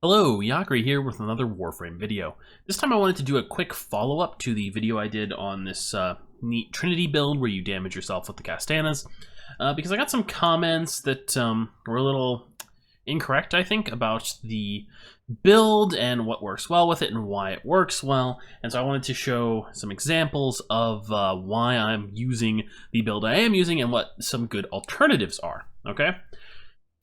Hello, Yakri here with another Warframe video. This time I wanted to do a quick follow-up to the video I did on this neat Trinity build where you damage yourself with the Castanas, because I got some comments that were a little incorrect, I think, about the build and what works well with it and why it works well, and so I wanted to show some examples of why I'm using the build I am using and what some good alternatives are, okay?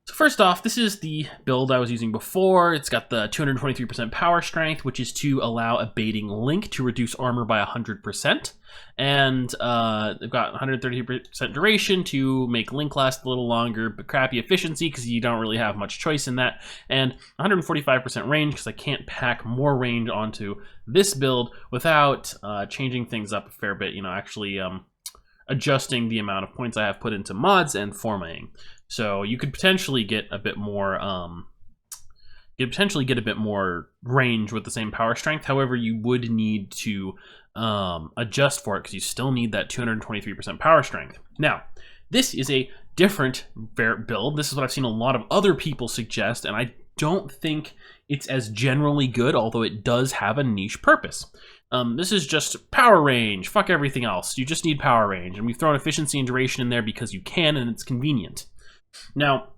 So first off, this is the build I was using before. It's got the 223% power strength, which is to allow Abating Link to reduce armor by 100%. And they've got 130% duration to make Link last a little longer, but crappy efficiency because you don't really have much choice in that. And 145% range because I can't pack more range onto this build without changing things up a fair bit, actually adjusting the amount of points I have put into mods and formatting. So you could potentially get a bit more, range with the same power strength. However, you would need to adjust for it because you still need that 223% power strength. Now, this is a different build. This is what I've seen a lot of other people suggest, and I don't think it's as generally good, although it does have a niche purpose. This is just power range. Fuck everything else. You just need power range, and we've thrown efficiency and duration in there because you can, and it's convenient. Now,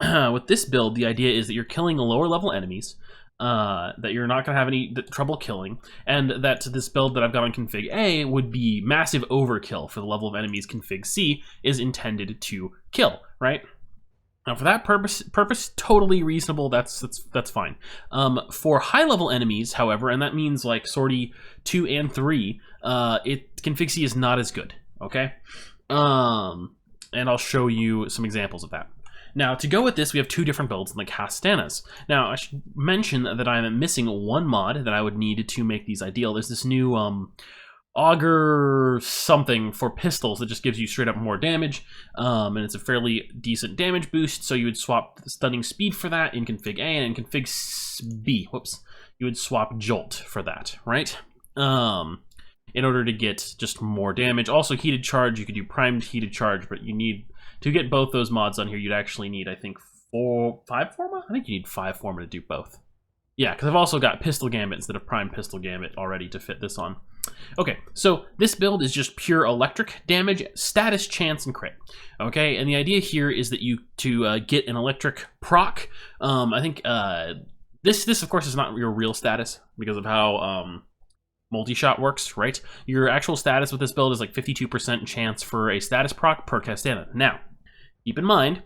with this build, the idea is that you're killing lower level enemies, that you're not going to have any trouble killing, and that this build that I've got on config A would be massive overkill for the level of enemies config C is intended to kill, right? Now, for that purpose, totally reasonable. That's fine. For high level enemies, however, and that means like sortie 2 and 3, config C is not as good. Okay. And I'll show you some examples of that. Now, to go with this, we have two different builds in the Castanas. Now, I should mention that I'm missing one mod that I would need to make these ideal. There's this new auger something for pistols that just gives you straight up more damage, and it's a fairly decent damage boost, so you would swap stunning speed for that in config A, and in config B, you would swap jolt for that, right? In order to get just more damage. Also, heated charge, you could do primed heated charge, but you need, to get both those mods on here, you'd actually need, I think, 5 forma? I think you need 5 forma to do both. Yeah, because I've also got pistol gambit instead of primed pistol gambit already to fit this on. Okay, so this build is just pure electric damage, status, chance, and crit. Okay, and the idea here is that to get an electric proc, I think this of course is not your real status because of how multi-shot works, right? Your actual status with this build is like 52% chance for a status proc per Castana. Now, keep in mind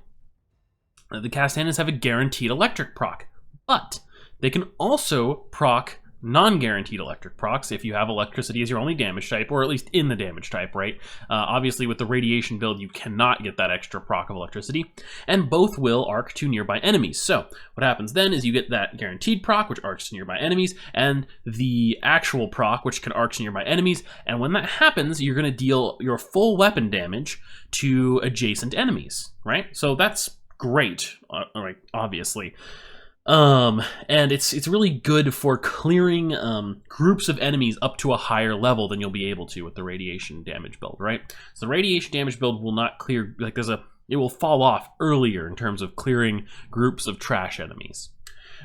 that the Castanas have a guaranteed electric proc, but they can also proc non-guaranteed electric procs if you have electricity as your only damage type, or at least in the damage type, right? Obviously, with the radiation build, you cannot get that extra proc of electricity, and both will arc to nearby enemies. So what happens then is you get that guaranteed proc, which arcs to nearby enemies, and the actual proc, which can arc to nearby enemies, and when that happens, you're going to deal your full weapon damage to adjacent enemies, right? So that's great, obviously. And it's really good for clearing groups of enemies up to a higher level than you'll be able to with the radiation damage build, right? So the radiation damage build will not clear, it will fall off earlier in terms of clearing groups of trash enemies.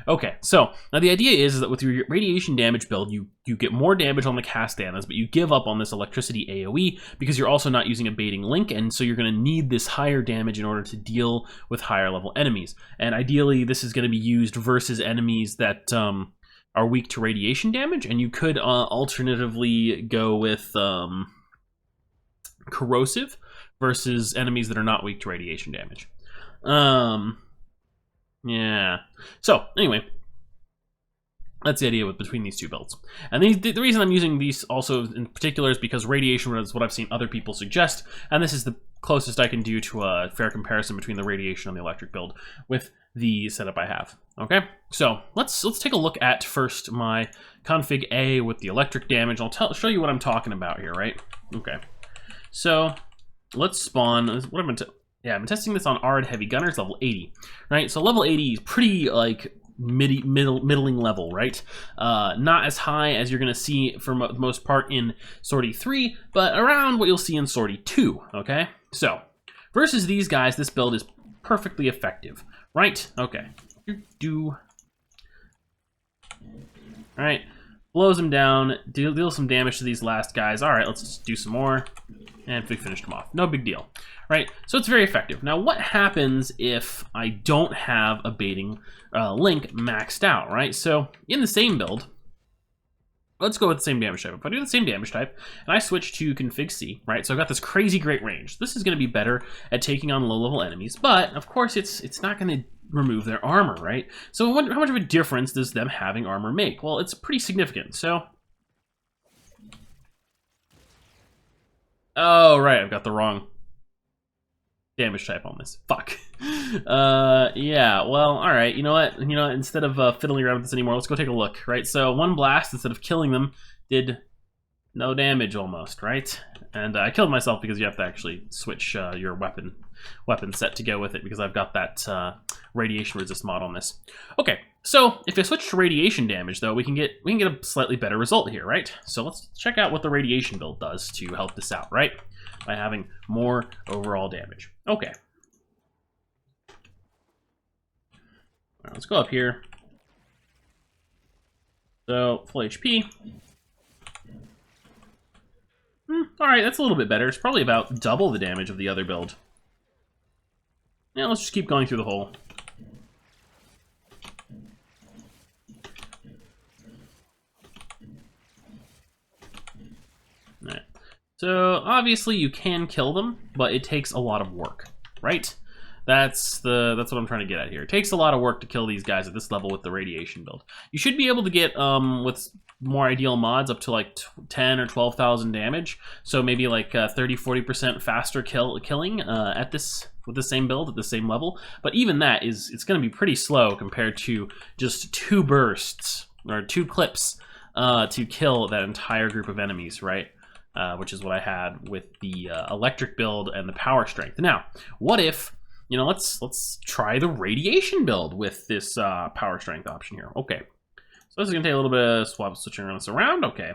Okay, so now the idea is that with your radiation damage build, you get more damage on the Castanas, but you give up on this electricity AoE because you're also not using Abating Link, and so you're going to need this higher damage in order to deal with higher level enemies. And ideally, this is going to be used versus enemies that are weak to radiation damage, and you could alternatively go with corrosive versus enemies that are not weak to radiation damage. Yeah. So, anyway, that's the idea between these two builds. And the reason I'm using these also in particular is because radiation is what I've seen other people suggest, and this is the closest I can do to a fair comparison between the radiation and the electric build with the setup I have. Okay? So, let's take a look at first my config A with the electric damage. I'll show you what I'm talking about here, right? Okay. So, let's spawn, what I'm going to... Yeah, I've been testing this on Ard Heavy Gunners, level 80, right? So level 80 is pretty, like, middling level, right? Not as high as you're going to see for the most part in sortie 3, but around what you'll see in sortie 2, okay? So, versus these guys, this build is perfectly effective, right? Okay. All right, blows them down, deal some damage to these last guys. All right, let's just do some more, and we finished them off. No big deal, right? So it's very effective. Now, what happens if I don't have Abating Link maxed out, right? So in the same build, let's go with the same damage type. If I do the same damage type, and I switch to config C, right? So I've got this crazy great range. This is going to be better at taking on low-level enemies, but of course it's not going to remove their armor, right? So how much of a difference does them having armor make? Well, it's pretty significant. So, oh right, I've got the wrong damage type on this. Fuck. Yeah, well, all right. You know what? Instead of fiddling around with this anymore, let's go take a look, right? So one blast, instead of killing them, did no damage almost, right? And I killed myself because you have to actually switch your weapon set to go with it, because I've got that radiation resist mod on this. Okay, so if I switch to radiation damage, though, we can get a slightly better result here, right? So let's check out what the radiation build does to help this out, right? By having more overall damage. Okay. All right, let's go up here. So full HP. All right, that's a little bit better. It's probably about double the damage of the other build. Yeah, let's just keep going through the hole. All right. So obviously you can kill them, but it takes a lot of work, right? That's what I'm trying to get at here. It takes a lot of work to kill these guys at this level with the radiation build. You should be able to get with more ideal mods up to like 10 or 12,000 damage. So maybe like 30-40% faster killing at this with the same build at the same level. But even that it's going to be pretty slow compared to just 2 bursts or 2 clips to kill that entire group of enemies, right? Which is what I had with the electric build and the power strength. Now, what if, let's try the radiation build with this power strength option here. Okay, so this is gonna take a little bit of switching this around. Okay,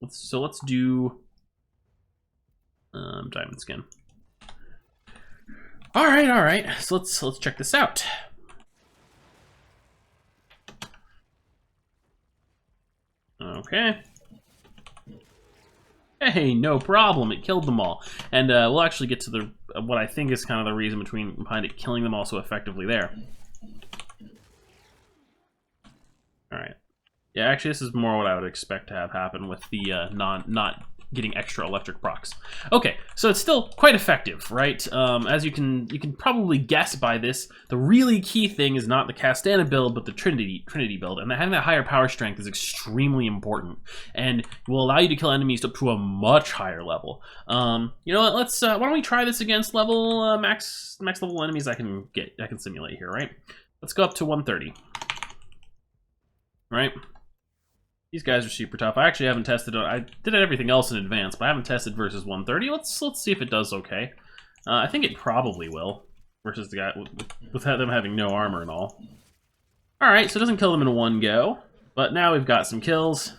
let's do diamond skin. All right. So let's check this out. Okay. Hey, no problem. It killed them all, and we'll actually get to what I think is kind of the reason behind it killing them all so effectively there. All right. Yeah, actually, this is more what I would expect to have happen with the not getting extra electric procs. Okay, so it's still quite effective, right? As you can probably guess by this, the really key thing is not the Castanas build, but the Trinity build, and having that higher power strength is extremely important, and will allow you to kill enemies up to a much higher level. You know what? Let's why don't we try this against level max level enemies I can simulate here, right? Let's go up to 130. Right? These guys are super tough. I actually haven't tested it. I did everything else in advance, but I haven't tested versus 130. Let's see if it does okay. I think it probably will, versus the guy with them having no armor and all. All right, so it doesn't kill them in one go, but now we've got some kills.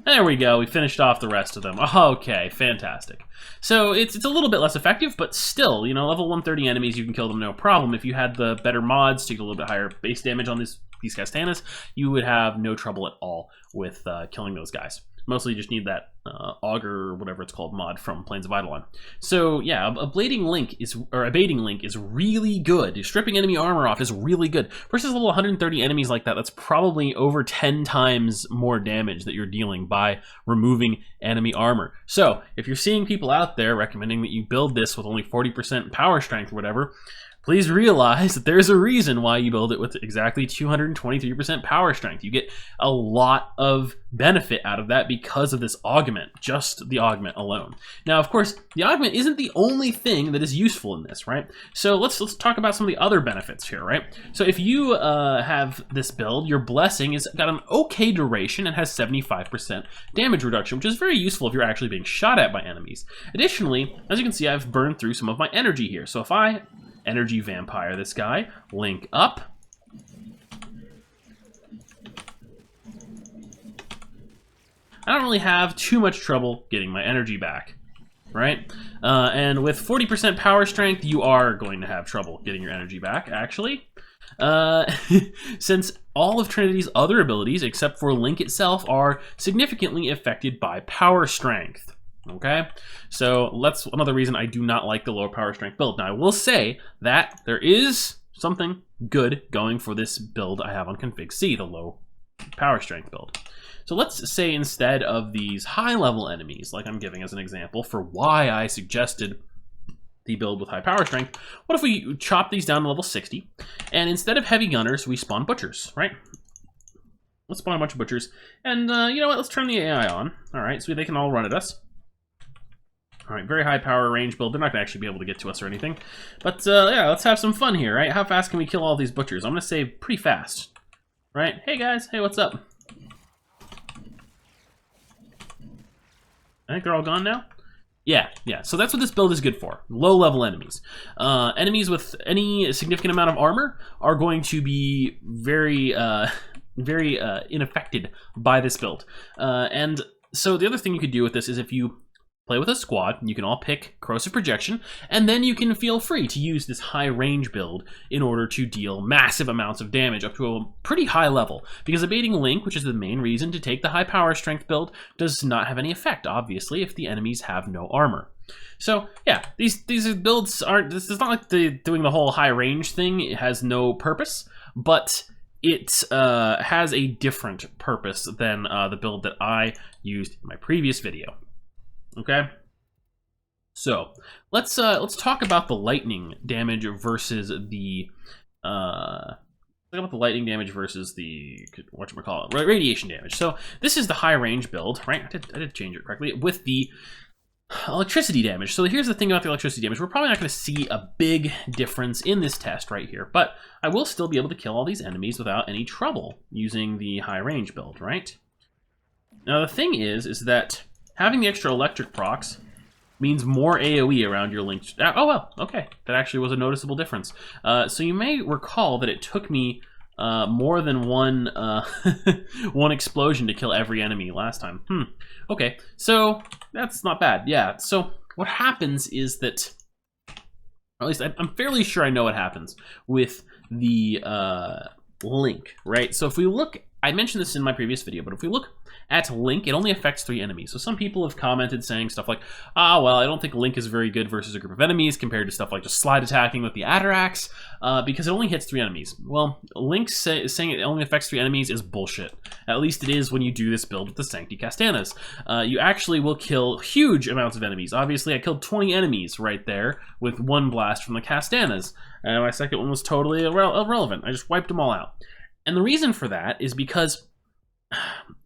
There we go. We finished off the rest of them. Okay, fantastic. So it's a little bit less effective, but still, level 130 enemies, you can kill them no problem. If you had the better mods to get a little bit higher base damage on these Castanas, you would have no trouble at all with killing those guys. Mostly you just need that auger or whatever it's called mod from Plains of Eidolon. So yeah, Abating Link is really good. Stripping enemy armor off is really good. Versus level 130 enemies like that, that's probably over 10 times more damage that you're dealing by removing enemy armor. So if you're seeing people out there recommending that you build this with only 40% power strength or whatever, please realize that there's a reason why you build it with exactly 223% power strength. You get a lot of benefit out of that because of this augment, just the augment alone. Now, of course, the augment isn't the only thing that is useful in this, right? So let's talk about some of the other benefits here, right? So if you have this build, your blessing has got an okay duration and has 75% damage reduction, which is very useful if you're actually being shot at by enemies. Additionally, as you can see, I've burned through some of my energy here. So if I energy vampire this guy, link up, I don't really have too much trouble getting my energy back, right? And with 40% power strength, you are going to have trouble getting your energy back, actually. since all of Trinity's other abilities, except for Link itself, are significantly affected by power strength. Okay, so that's another reason I do not like the lower power strength build. Now, I will say that there is something good going for this build I have on config C, the low power strength build. So let's say instead of these high level enemies, like I'm giving as an example for why I suggested the build with high power strength, what if we chop these down to level 60, and instead of heavy gunners, we spawn butchers, right? Let's spawn a bunch of butchers, and you know what, let's turn the AI on, all right, so they can all run at us. All right, very high power range build. They're not gonna actually be able to get to us or anything. But yeah, let's have some fun here, right? How fast can we kill all these butchers? I'm gonna say pretty fast, right? Hey guys, hey, what's up? I think they're all gone now. Yeah, so that's what this build is good for. Low level enemies. Enemies with any significant amount of armor are going to be very unaffected by this build. And so the other thing you could do with this is if you play with a squad, you can all pick corrosive projection, and then you can feel free to use this high range build in order to deal massive amounts of damage up to a pretty high level. Because Abating Link, which is the main reason to take the high power strength build, does not have any effect, obviously, if the enemies have no armor. So yeah, these builds aren't, this is not like doing the whole high range thing. It has no purpose, but it has a different purpose than the build that I used in my previous video. Okay, so let's talk about the lightning damage versus the radiation damage. So this is the high range build, right? I did change it correctly with the electricity damage. So here's the thing about the electricity damage. We're probably not going to see a big difference in this test right here, but I will still be able to kill all these enemies without any trouble using the high range build, right? Now the thing is that having the extra electric procs means more AoE around your Link. Oh, well, okay. That actually was a noticeable difference. So you may recall that it took me more than one one explosion to kill every enemy last time. Okay, so that's not bad. Yeah, so what happens is that, or at least I'm fairly sure I know what happens with the Link, right? So if we look, I mentioned this in my previous video, but if we look at Link, it only affects 3 enemies. So some people have commented saying stuff like, well, I don't think Link is very good versus a group of enemies compared to stuff like just slide attacking with the Adder Axe, because it only hits 3 enemies. Well, Link saying it only affects 3 enemies is bullshit. At least it is when you do this build with the Sancti Castanas. You actually will kill huge amounts of enemies. Obviously, I killed 20 enemies right there with 1 blast from the Castanas. And my second one was totally irrelevant. I just wiped them all out. And the reason for that is because,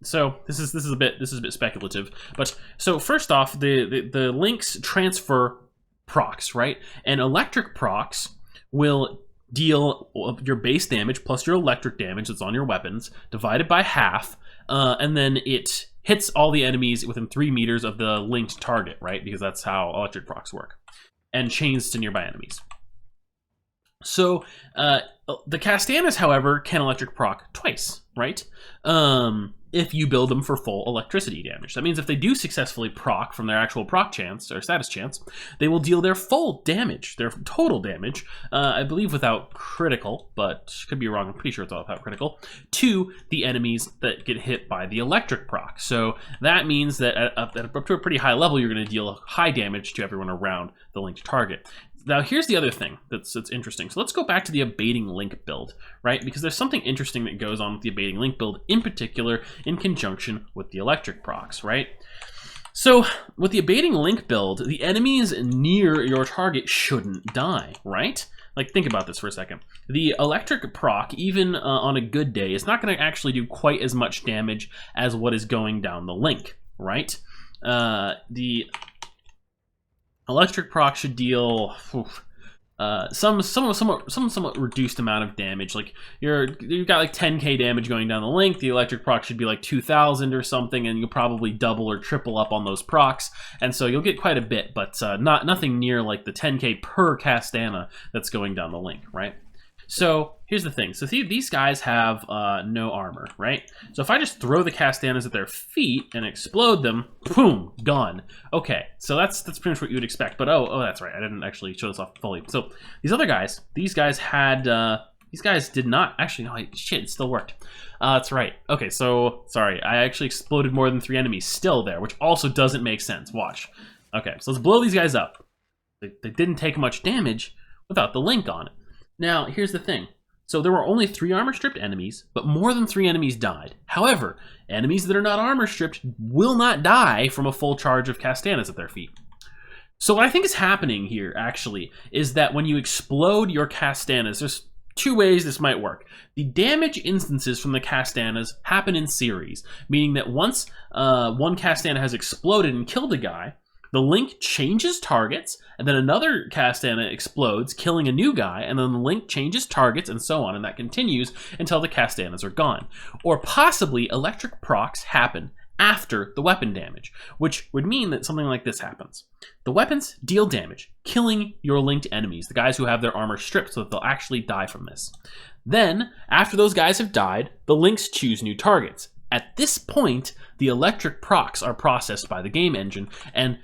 so this is a bit speculative, but so first off, the Links transfer procs, right? And electric procs will deal your base damage plus your electric damage that's on your weapons divided by half, and then it hits all the enemies within 3 meters of the linked target, right? Because that's how electric procs work, and chains to nearby enemies. So the Castanas, however, can electric proc twice, right? If you build them for full electricity damage. That means if they do successfully proc from their actual proc chance, or status chance, they will deal their full damage, their total damage, I believe without critical, but could be wrong, I'm pretty sure it's all without critical, to the enemies that get hit by the electric proc. So that means that up to a pretty high level, you're going to deal high damage to everyone around the linked target. Now, here's the other thing that's interesting. So let's go back to the Abating Link build, right? Because there's something interesting that goes on with the Abating Link build, in particular in conjunction with the electric procs, right? So with the Abating Link build, the enemies near your target shouldn't die, right? Like, think about this for a second. The electric proc, even on a good day, is not going to actually do quite as much damage as what is going down the link, right? The electric proc should deal somewhat reduced amount of damage. Like you've got like 10k damage going down the link. The electric proc should be like 2,000 or something, and you'll probably double or triple up on those procs, and so you'll get quite a bit, but nothing near like the 10k per Castana that's going down the link, right? So here's the thing. So these guys have no armor, right? So if I just throw the Castanas at their feet and explode them, boom, gone. Okay, so that's pretty much what you would expect. But oh, that's right. I didn't actually show this off fully. So these other guys, these guys had These guys did not. Actually, no, shit, it still worked. That's right. Okay, so, sorry. I actually exploded more than 3 enemies still there, which also doesn't make sense. Watch. Okay, so let's blow these guys up. They didn't take much damage without the link on it. Now, here's the thing. So there were only 3 armor-stripped enemies, but more than 3 enemies died. However, enemies that are not armor-stripped will not die from a full charge of Castanas at their feet. So what I think is happening here, actually, is that when you explode your Castanas, there's 2 ways this might work. The damage instances from the Castanas happen in series, meaning that once one Castana has exploded and killed a guy, the link changes targets, and then another Castana explodes, killing a new guy, and then the link changes targets, and so on, and that continues until the Castanas are gone. Or possibly electric procs happen after the weapon damage, which would mean that something like this happens. The weapons deal damage, killing your linked enemies, the guys who have their armor stripped so that they'll actually die from this. Then, after those guys have died, the links choose new targets. At this point, the electric procs are processed by the game engine and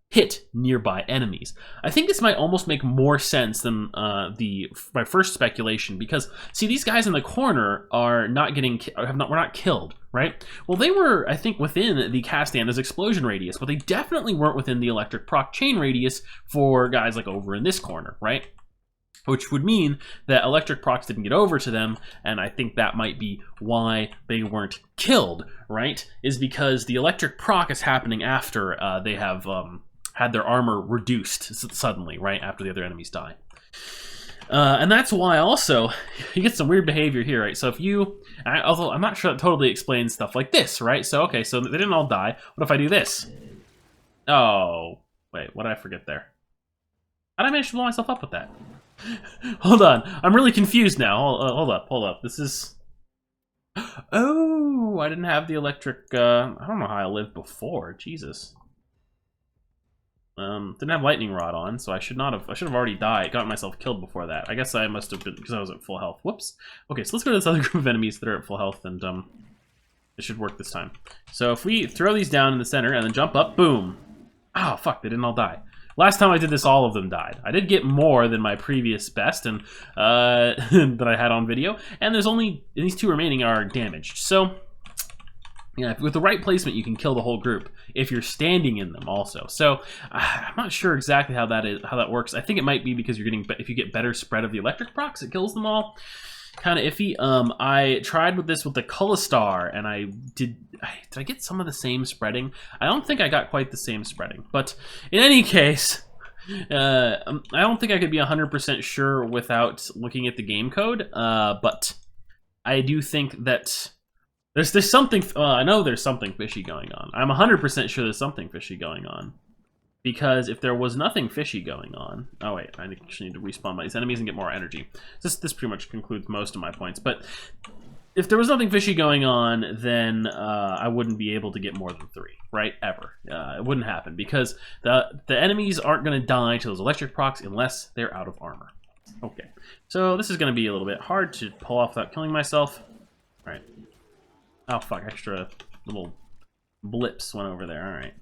hit nearby enemies. I think this might almost make more sense than my first speculation, because see, these guys in the corner are not were not killed, right? Well, they were, I think, within the Castanas explosion radius, but they definitely weren't within the electric proc chain radius for guys like over in this corner, right? Which would mean that electric procs didn't get over to them, and I think that might be why they weren't killed, right? Is because the electric proc is happening after they have had their armor reduced suddenly, right, after the other enemies die. And that's why also you get some weird behavior here, right? So if you, although I'm not sure that totally explains stuff like this, right? So, okay, so they didn't all die. What if I do this? Oh, wait, what did I forget there? How did I manage to blow myself up with that? Hold on, I'm really confused now. Hold up. This is... Oh, I didn't have the electric, I don't know how I lived before, Jesus. Didn't have lightning rod on, so I should have already died, got myself killed before that. I guess I must have been, because I was at full health. Whoops. Okay, so let's go to this other group of enemies that are at full health, and it should work this time. So if we throw these down in the center and then jump up, boom. Oh, fuck, they didn't all die. Last time I did this, all of them died. I did get more than my previous best and that I had on video, and there's only, these 2 remaining are damaged. So, yeah, with the right placement, you can kill the whole group if you're standing in them also. So I'm not sure exactly how that works. I think it might be because if you get better spread of the electric procs, it kills them all. Kind of iffy. I tried with this with the Calastar, and did I get some of the same spreading? I don't think I got quite the same spreading, but in any case, I don't think I could be 100% sure without looking at the game code. But I do think that there's something. I know there's something fishy going on. I'm 100% sure there's something fishy going on. Because if there was nothing fishy going on... Oh wait, I actually need to respawn my enemies and get more energy. This pretty much concludes most of my points. But if there was nothing fishy going on, then I wouldn't be able to get more than 3, right? Ever. It wouldn't happen. Because the enemies aren't going to die to those electric procs unless they're out of armor. Okay. So this is going to be a little bit hard to pull off without killing myself. Alright. Oh fuck, extra little blips went over there. Alright.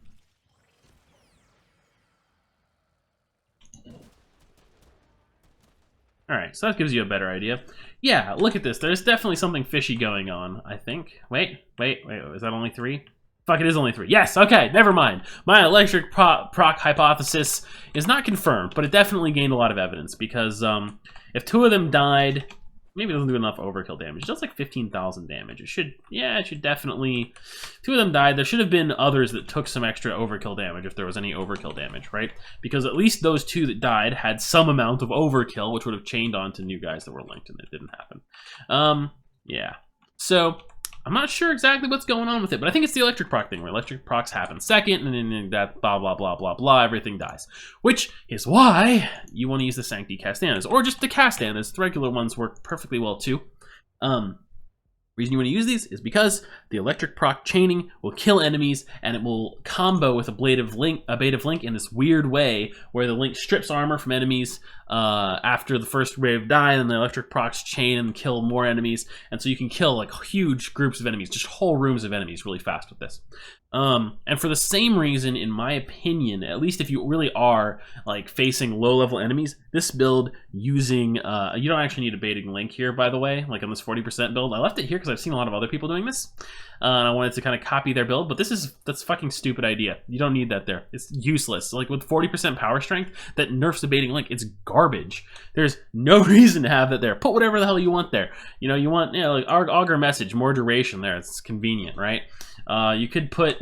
Alright, so that gives you a better idea. Yeah, look at this. There's definitely something fishy going on, I think. Wait, is that only 3? Fuck, it is only 3. Yes, okay, never mind. My electric proc hypothesis is not confirmed, but it definitely gained a lot of evidence, because if 2 of them died, maybe it doesn't do enough overkill damage. It does like 15,000 damage. It should definitely... 2 of them died. There should have been others that took some extra overkill damage if there was any overkill damage, right? Because at least those 2 that died had some amount of overkill, which would have chained on to new guys that were linked, and it didn't happen. Yeah. So, I'm not sure exactly what's going on with it, but I think it's the electric proc thing, where electric procs happen second, and then that blah, blah, blah, blah, blah, everything dies. Which is why you want to use the Sancti Castanas, or just the Castanas. The regular ones work perfectly well, too. Reason you want to use these is because the electric proc chaining will kill enemies, and it will combo with Abating Link in this weird way, where the link strips armor from enemies after the first wave die, and the electric procs chain and kill more enemies, and so you can kill like huge groups of enemies, just whole rooms of enemies really fast with this. And for the same reason, in my opinion, at least if you really are like facing low-level enemies, this build using you don't actually need Abating Link here, by the way, like on this 40% build. I left it here because I've seen a lot of other people doing this, and I wanted to kind of copy their build, but that's a fucking stupid idea. You don't need that there. It's useless. Like with 40% power strength that nerfs Abating Link, it's garbage. There's no reason to have that there. Put whatever the hell you want there. You want like Augur Message, more duration there. It's convenient, right? You could put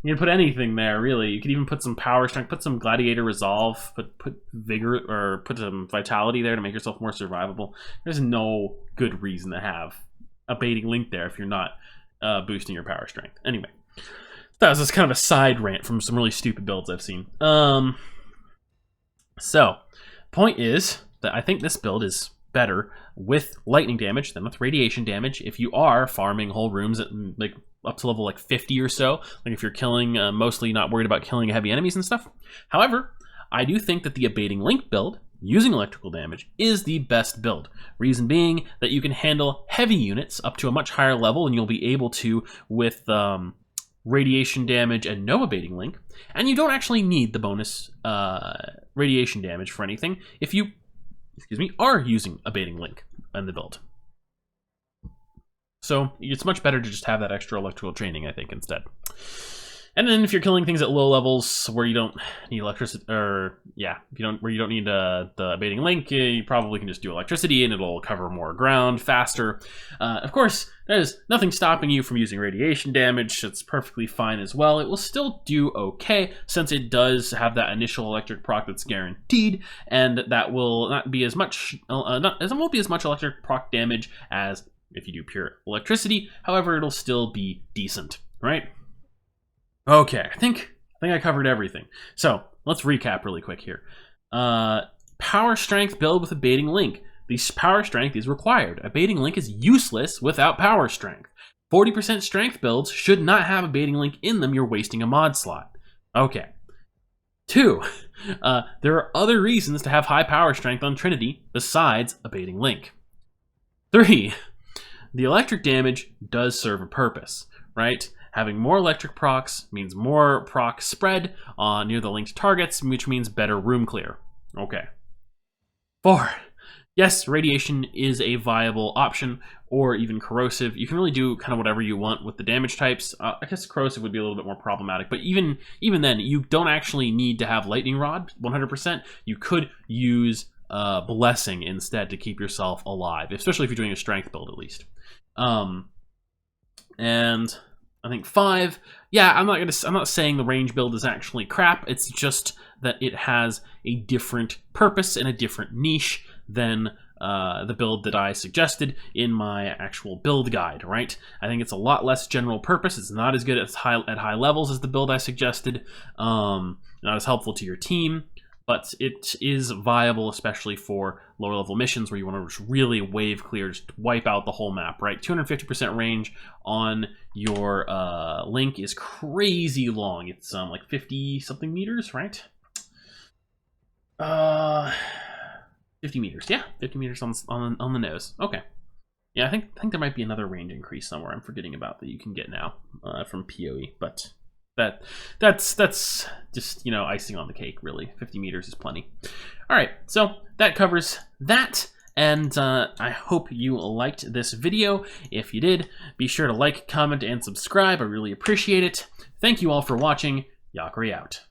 anything there, really. You could even put some power strength, put some Gladiator Resolve, put vigor, or put some vitality there to make yourself more survivable. There's no good reason to have Abating Link there if you're not boosting your power strength. Anyway, that was just kind of a side rant from some really stupid builds I've seen. So, point is that I think this build is better with lightning damage than with radiation damage if you are farming whole rooms at like up to level like 50 or so, like if you're killing mostly not worried about killing heavy enemies and stuff. However, I do think that the Abating Link build using electrical damage is the best build. Reason being that you can handle heavy units up to a much higher level than you'll be able to with radiation damage and no Abating Link, and you don't actually need the bonus radiation damage for anything if you are using Abating Link in the build. So it's much better to just have that extra electrical training, I think, instead. And then if you're killing things at low levels where you don't need electricity, or where you don't need the Abating Link, you probably can just do electricity and it'll cover more ground faster. Of course, there's nothing stopping you from using radiation damage. It's perfectly fine as well. It will still do okay since it does have that initial electric proc that's guaranteed, and that will not be as much, it won't be as much electric proc damage as if you do pure electricity. However, it'll still be decent, right? Okay, I think I covered everything. So let's recap really quick here. Power strength build with Abating Link. The power strength is required. Abating Link is useless without power strength. 40% strength builds should not have Abating Link in them. You're wasting a mod slot. Okay. 2, there are other reasons to have high power strength on Trinity besides Abating Link. 3, the electric damage does serve a purpose, right? Having more electric procs means more proc spread near the linked targets, which means better room clear. Okay. 4, yes, radiation is a viable option, or even corrosive. You can really do kind of whatever you want with the damage types. I guess corrosive would be a little bit more problematic, but even then, you don't actually need to have lightning rod 100%. You could use blessing instead to keep yourself alive, especially if you're doing a strength build at least. And I think 5, yeah, I'm not saying the range build is actually crap. It's just that it has a different purpose and a different niche than the build that I suggested in my actual build guide, right? I think it's a lot less general purpose. It's not as good at high levels as the build I suggested. Not as helpful to your team, but it is viable, especially for lower level missions where you want to just really wave clear, just wipe out the whole map, right? 250% range on your Link is crazy long. It's like 50 something meters, right? 50 meters, yeah, 50 meters on the nose. Okay, yeah, I think there might be another range increase somewhere I'm forgetting about that you can get now from PoE, but that's just, you know, icing on the cake, really. 50 meters is plenty. All right, so that covers that, and I hope you liked this video. If you did, be sure to like, comment, and subscribe. I really appreciate it. Thank you all for watching. Yakri out.